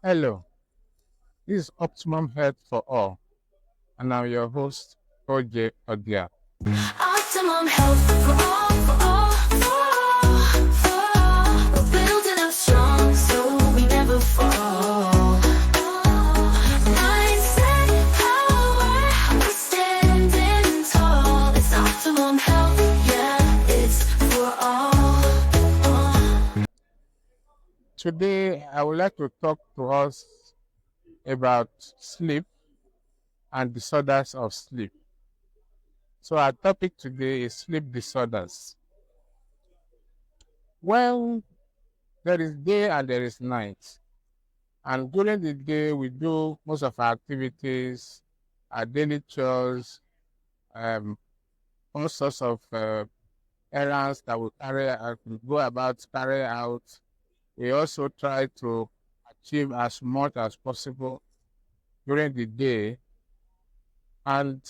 Hello, this is Optimum Health For All, and I'm your host, Odia. Optimum health for all, for all, for all, for all. We're building up strong so we never fall. Mindset, power, we're standing tall. It's optimum health, yeah, it's for all. Today, I would like to talk to us about sleep and disorders of sleep. So, our topic today is sleep disorders. Well, there is day and there is night. And during the day, we do most of our activities, our daily chores, um, all sorts of errands that we go about carry out. We also try to achieve as much as possible during the day, and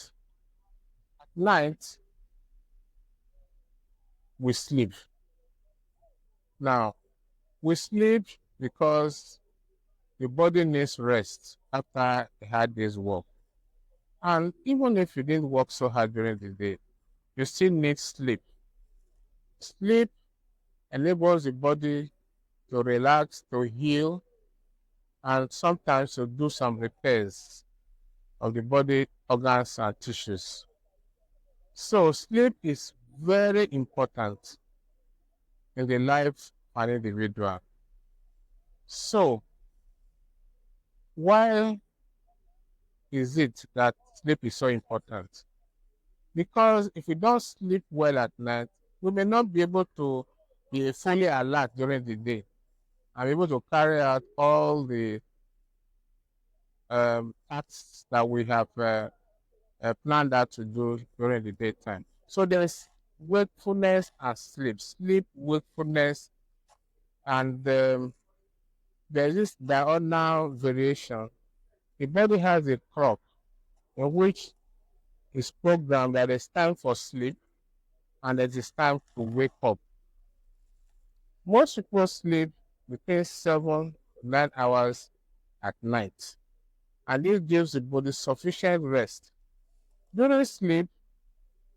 at night we sleep. Now, we sleep because the body needs rest after a hard day's work. And even if you didn't work so hard during the day, you still need sleep. Sleep enables the body to relax, to heal, and sometimes to do some repairs of the body organs and tissues. So sleep is very important in the life of an individual. So why is it that sleep is so important? Because if we don't sleep well at night, we may not be able to be fully alert during the day and be able to carry out all the tasks that we have planned out to do during the daytime. So there is wakefulness and sleep, wakefulness, and there is this diurnal variation. The body has a clock in which is programmed that it's time for sleep and it is time to wake up. Most people sleep between 7 to 9 hours at night, and this gives the body sufficient rest. During sleep,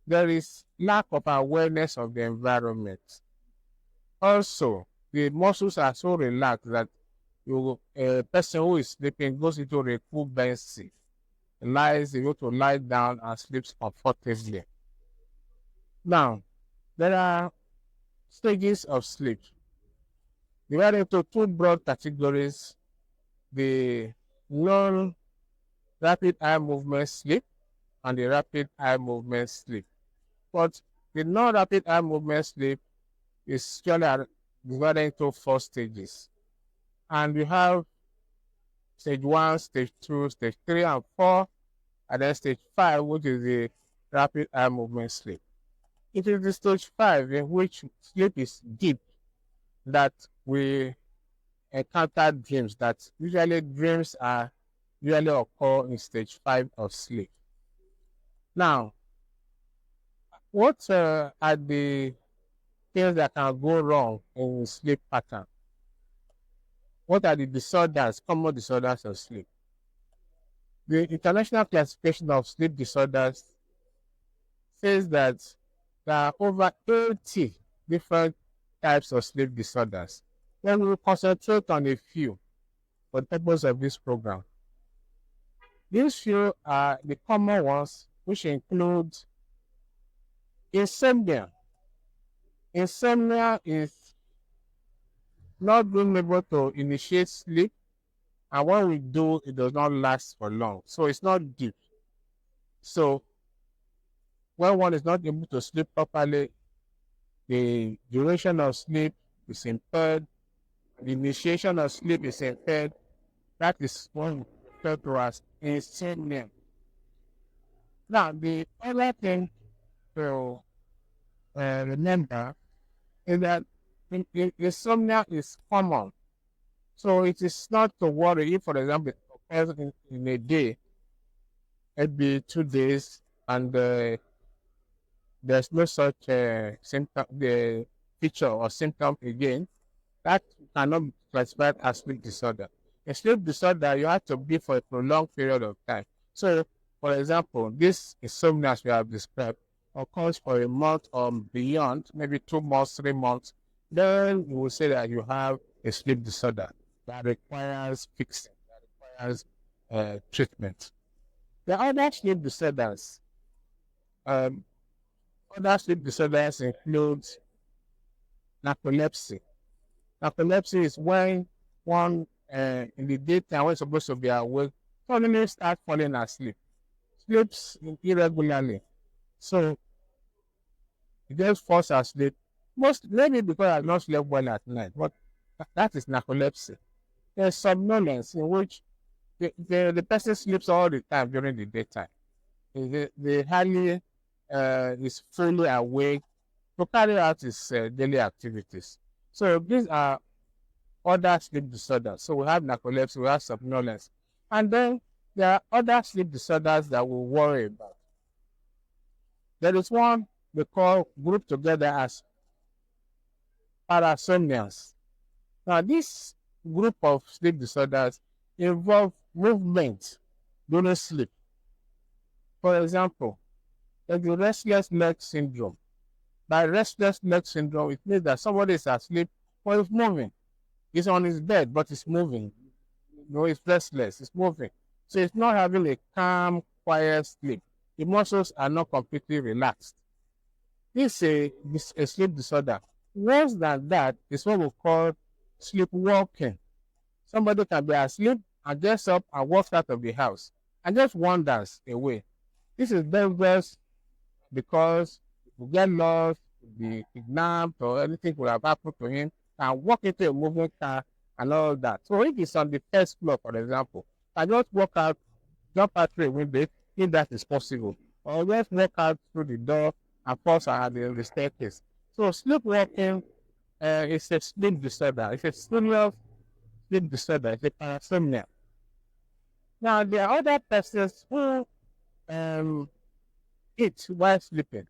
there is lack of awareness of the environment. Also, the muscles are so relaxed that a person who is sleeping goes into recumbency, lies able to lie down and sleeps comfortably. Now, there are stages of sleep. Divided into two broad categories: the non-rapid eye movement sleep and the rapid eye movement sleep. But the non-rapid eye movement sleep is usually divided into four stages. And we have stage 1, stage 2, stage 3, and 4, and then stage 5, which is the rapid eye movement sleep. It is the stage 5 in which sleep is deep that we encounter dreams, that usually dreams are usually occur in stage 5 of sleep. Now, what are the things that can go wrong in sleep pattern? What are the disorders, common disorders of sleep? The International Classification of Sleep Disorders says that there are over 80 different types of sleep disorders. Then we will concentrate on a few for the purpose of this program. These few are the common ones, which include insomnia. Insomnia is not being able to initiate sleep, and when we do, it does not last for long. So it's not deep. So when one is not able to sleep properly, the duration of sleep is impaired, the initiation of sleep is impaired. That is what we refer to as insomnia. Now, the other thing to remember is that insomnia is common. So it is not to worry if, for example, it occurs in a day, maybe 2 days, and there's no such symptom, the feature or symptom again. That cannot be classified as sleep disorder. A sleep disorder, you have to be for a prolonged period of time. So, for example, this insomnia as we have described occurs for a month or beyond, maybe 2 months, 3 months. Then you will say that you have a sleep disorder that requires fixing, that requires treatment. The other sleep disorders, um, other sleep disorders include narcolepsy. Narcolepsy is when one in the daytime when supposed to be awake suddenly start falling asleep, sleeps irregularly. So he just falls asleep. Most maybe because I not slept well at night, but that is narcolepsy. There's somnolence in which the person sleeps all the time during the daytime. They hardly is fully awake to carry out his daily activities. So these are other sleep disorders. So we have narcolepsy, we have somnolence. And then there are other sleep disorders that we worry about. There is one we call grouped together as parasomnias. Now, this group of sleep disorders involve movement during sleep. For example, there's the restless leg syndrome. By restless leg syndrome, it means that somebody is asleep but is moving. He's on his bed, but he's moving. It's restless, it's moving. So it's not having a calm, quiet sleep. The muscles are not completely relaxed. This is a sleep disorder. Worse than that is what we call sleepwalking. Somebody can be asleep and gets up and walks out of the house and just wanders away. This is dangerous because if get lost, be kidnapped, or anything could have happened to him, and walk into a moving car and all that. So if it's on the first floor, for example, I just walk out, jump out through a window if that is possible, or just walk out through the door and pass at the staircase. So sleepwalking is a sleep disorder. It's a serious sleep disorder. It's a parasomnia. Now there are other persons who eat while sleeping.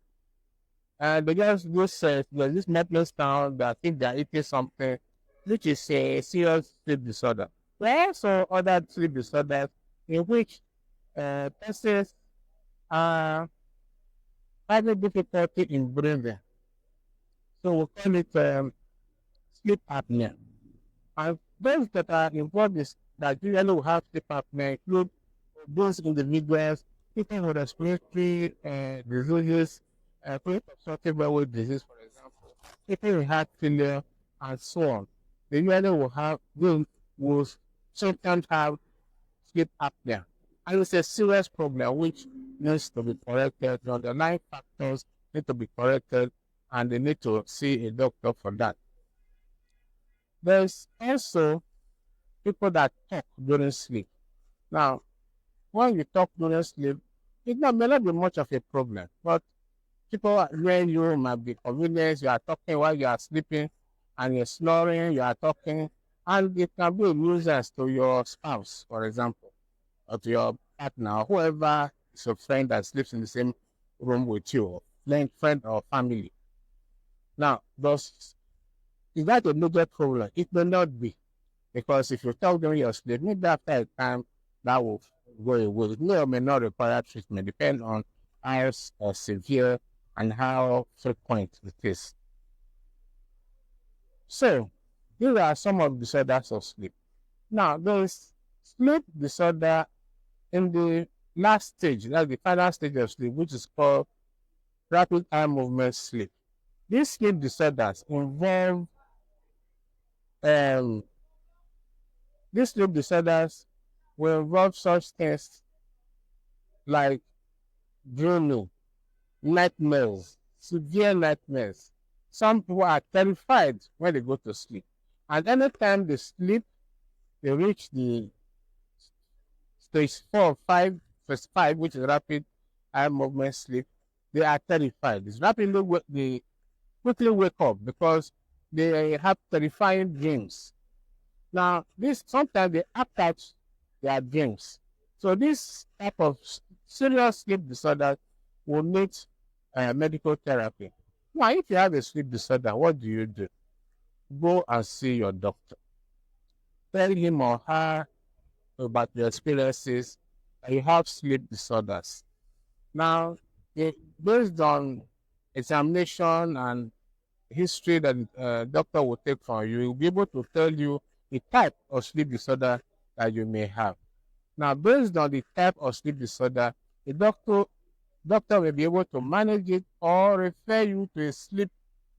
And they just go there's this mental sound that think they're eating something, which is a serious sleep disorder. There are also other sleep disorders in which persons are having difficulty in breathing. So we call it sleep apnea. And those that are involved is that usually will have sleep apnea include those individuals, people with respiratory diseases, chronic obstructive airway disease, for example, people with heart failure, and so on. They usually will sometimes have sleep apnea. And it's a serious problem which needs to be corrected. The underlying factors need to be corrected, and they need to see a doctor for that. There's also people that talk during sleep. Now, when you talk during sleep, may not be much of a problem, but people when you might be convenience, you are talking while you are sleeping and you're snoring, you are talking, and it can be a nuisance to your spouse, for example, or to your partner, or whoever is a friend that sleeps in the same room with you, or friend or family. Now, is that a major problem? It may not be, because if you talk during your sleep, maybe after a time that will go away. It may or may not require treatment, depending on how severe and how frequent it is. So, these are some of the disorders of sleep. Now, there's sleep disorder in the last stage, that's the final stage of sleep, which is called rapid eye movement sleep. These sleep disorders involve these sleep disorders will involve such things like dreaming, nightmares, severe nightmares. Some people are terrified when they go to sleep. And anytime they sleep, they reach the stage 4 or 5, phase 5, which is rapid eye movement sleep, they are terrified. They quickly wake up because they have terrifying dreams. Now, this sometimes they act out their dreams. So this type of serious sleep disorder will need medical therapy. Now, if you have a sleep disorder, what do? Go and see your doctor. tell him or her about your experiences that you have sleep disorders. Now, based on examination and history that doctor will take from you, he'll be able to tell you the type of sleep disorder that you may have. Now, based on the type of sleep disorder, the doctor will be able to manage it or refer you to a sleep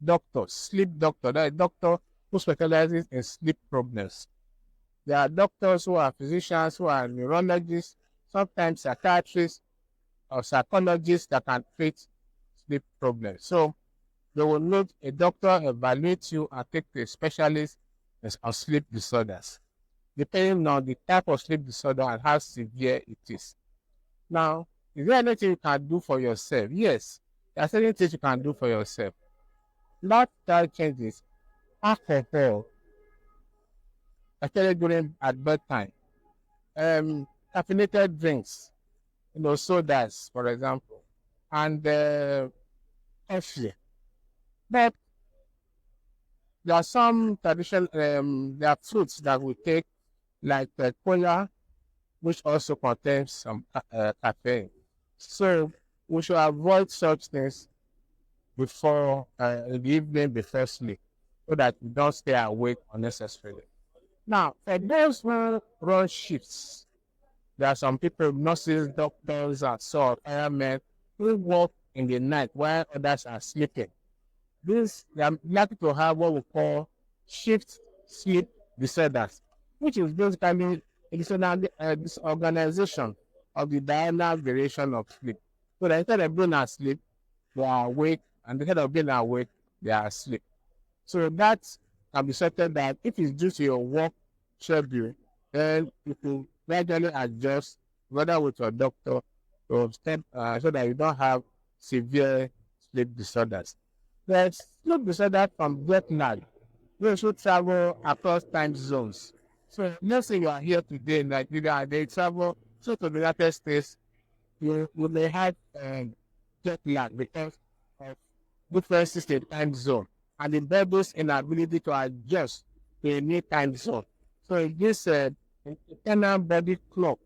doctor, that is a doctor who specializes in sleep problems. There are doctors who are physicians, who are neurologists, sometimes psychiatrists or psychologists that can treat sleep problems. So they will need a doctor evaluate you and take to a specialist on sleep disorders, depending on the type of sleep disorder and how severe it is. Now, is there anything you can do for yourself? Yes, there are certain things you can do for yourself. Lifestyle changes, alcohol, especially during at bedtime, caffeinated drinks, sodas, for example, and coffee. But there are some traditional, there are fruits that we take, like cola, which also contains some caffeine. So we should avoid such things before in the evening before sleep, so that we don't stay awake unnecessarily. Now, for those who run shifts, there are some people, nurses, doctors, and so on, firemen, who work in the night while others are sleeping. They are likely to have what we call shift sleep disorders, which is basically a disorganization of the diurnal variation of sleep. So that instead of being asleep, they are awake, and instead of being awake, they are asleep. So that can be settled that if it's due to your work schedule, then you can gradually adjust, whether with your doctor, or step so that you don't have severe sleep disorders. There's sleep disorder from jet lag. Those who travel across time zones. So let's say you are here today in Nigeria and they travel to the United States, you may have jet lag because of differences in time zone and the baby's inability to adjust to a new time zone. So it gives internal body clock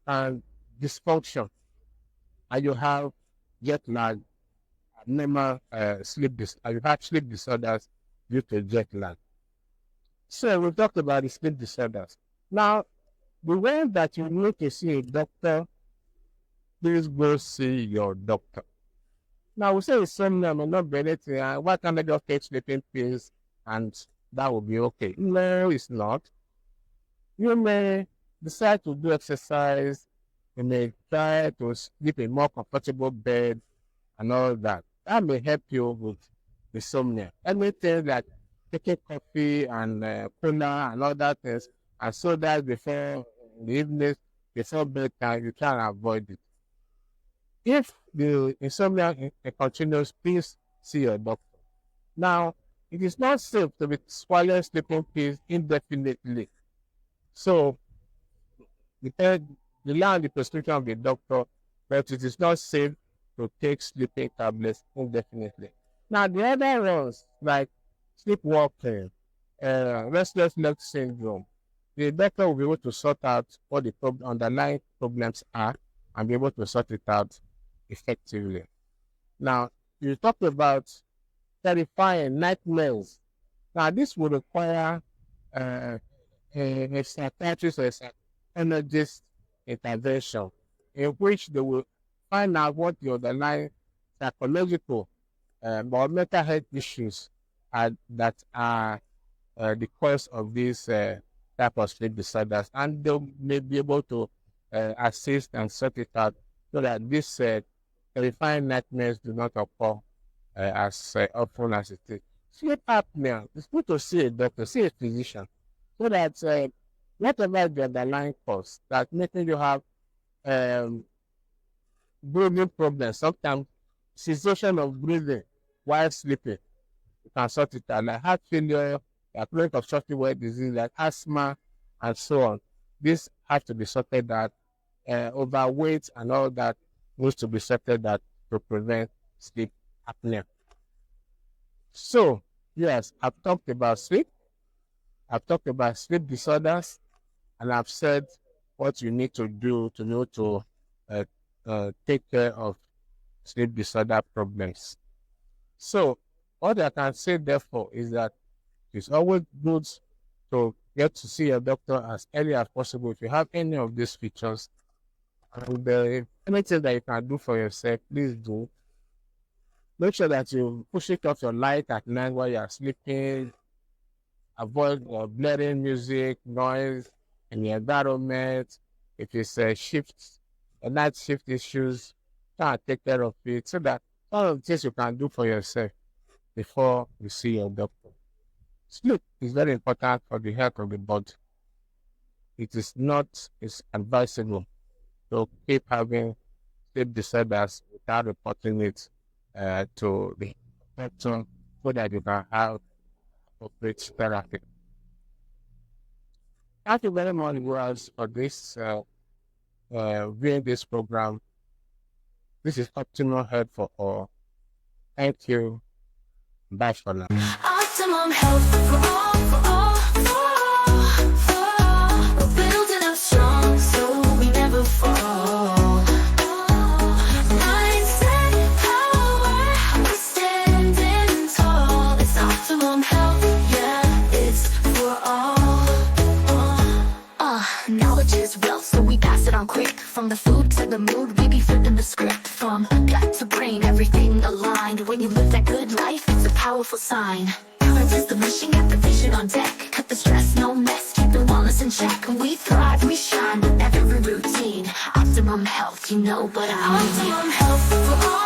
and dysfunction, and you have jet lag, abnormal you have sleep disorders due to jet lag. So we've talked about the sleep disorders. Now, the way that you need to see a doctor, please go see your doctor. Now, we say insomnia may not be anything. Why can't I just take sleeping pills and that will be okay? No, it's not. You may decide to do exercise. You may try to sleep in a more comfortable bed and all that. That may help you with insomnia. Anything like taking coffee and cola and all that things, and so that before in the evening, before bedtime, you can avoid it. If the insomnia continues, please see your doctor. Now, it is not safe to be swallowing sleeping pills indefinitely. So, rely on the prescription of the doctor, but it is not safe to take sleeping tablets indefinitely. Now, the other ones, like sleepwalking, restless leg syndrome, the doctor will be able to sort out what the underlying problems are and be able to sort it out effectively. Now, you talked about terrifying nightmares. Now, this would require uh, a psychiatrist or a psychologist intervention in which they will find out what the underlying psychological or mental health issues are that are the cause of these type of sleep disorders, and they may be able to assist and sort it out so that these terrifying nightmares do not occur as often as it is. Sleep apnea, it's good to see a doctor, see a physician, so that whatever the underlying cause that making you have um, breathing problems, sometimes cessation of breathing while sleeping, you can sort it out, like heart failure, like chronic obstructive weight disease, like asthma, and so on. This has to be sorted out. Overweight and all that needs to be sorted out to prevent sleep apnea. So, yes, I've talked about sleep. I've talked about sleep disorders, and I've said what you need to do to know to uh, take care of sleep disorder problems. So, what I can say, therefore, is that it's always good to get to see a doctor as early as possible if you have any of these features. And anything that you can do for yourself, please do. Make sure that you push it off your light at night while you are sleeping. Avoid blaring music, noise in the environment. If it's a night shift issues, try and take care of it so that all of the things you can do for yourself before you see your doctor. Sleep is very important for the health of the body. It is not it's advisable to keep having sleep disorders without reporting it to the doctor so that you can have appropriate therapy. Thank you very much, viewers, for this viewing this program. This is Optimum Health for All. Thank you. Bye for now. Optimum health for all, for all, for all, for all. We're building up strong so we never fall. Mindset, power, we're standing tall. It's optimum health, yeah, it's for all. Knowledge is wealth, so we pass it on quick. From the food to the mood, we be flipping the script. From gut to brain, everything aligned. When you live that good life, it's a powerful sign. Balance is the mission, got the vision on deck. Cut the stress, no mess, keep the wellness in check. When we thrive, we shine with every routine. Optimum health, you know, but I mean. Optimum health for all.